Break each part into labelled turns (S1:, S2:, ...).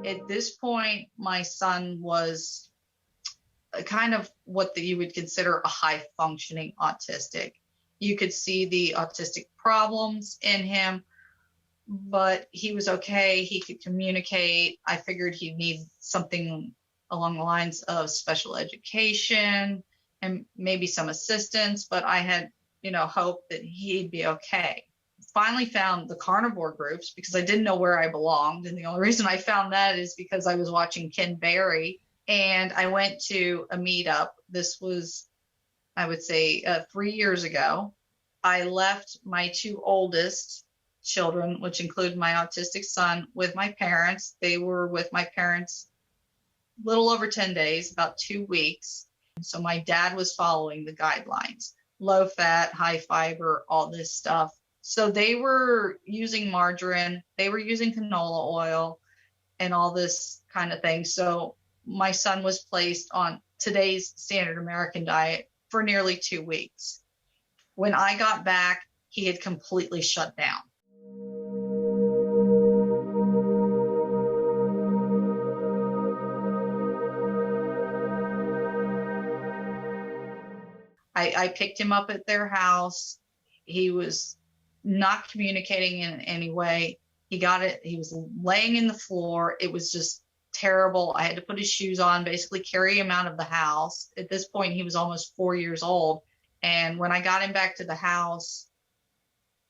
S1: At this point, my son was kind of what you would consider a high functioning autistic. You could see the autistic problems in him, but he was okay. He could communicate. I figured he'd need something along the lines of special education and maybe some assistance, but I had, hope that he'd be okay. Finally found the carnivore groups because I didn't know where I belonged. And the only reason I found that is because I was watching Ken Berry, and I went to a meetup. This was, I would say, 3 years ago. I left my two oldest children, which include my autistic son, with my parents. They were with my parents a little over 10 days, about 2 weeks. So my dad was following the guidelines, low fat, high fiber, all this stuff. So they were using margarine, they were using canola oil and all this kind of thing. So my son was placed on today's standard American diet for nearly 2 weeks. When I got back, he had completely shut down. I picked him up at their house. He was not communicating in any way. He was laying in the floor. It was just terrible. I had to put his shoes on, basically carry him out of the house. At this point, he was almost 4 years old. And when I got him back to the house,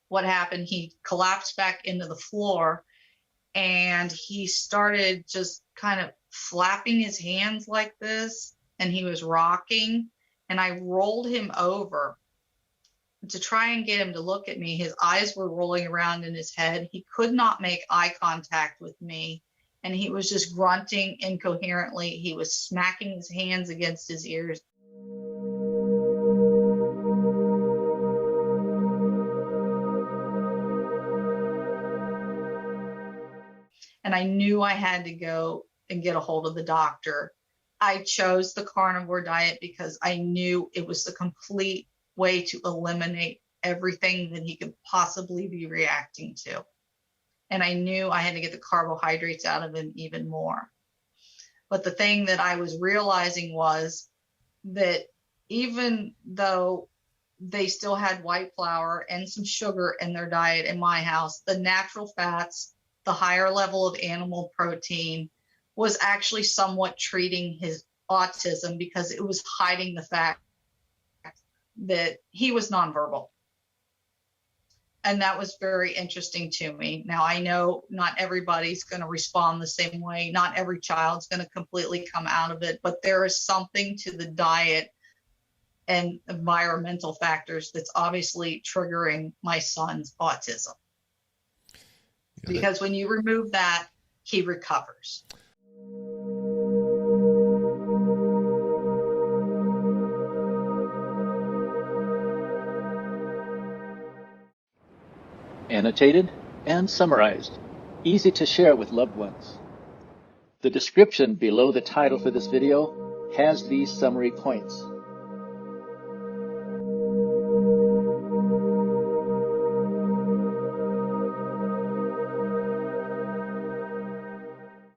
S1: what happened? He collapsed back into the floor, and he started just kind of flapping his hands like this, and he was rocking. And I rolled him over to try and get him to look at me. His eyes were rolling around in his head. He could not make eye contact with me. And he was just grunting incoherently. He was smacking his hands against his ears. And I knew I had to go and get a hold of the doctor. I chose the carnivore diet because I knew it was the complete way to eliminate everything that he could possibly be reacting to. And I knew I had to get the carbohydrates out of him even more. But the thing that I was realizing was that even though they still had white flour and some sugar in their diet in my house, the natural fats, the higher level of animal protein was actually somewhat treating his autism, because it was hiding the fact that he was nonverbal. And that was very interesting to me. Now, I know not everybody's going to respond the same way. Not every child's going to completely come out of it, but there is something to the diet and environmental factors that's obviously triggering my son's autism. Because when you remove that, he recovers.
S2: Annotated and summarized, easy to share with loved ones. The description below the title for this video has these summary points.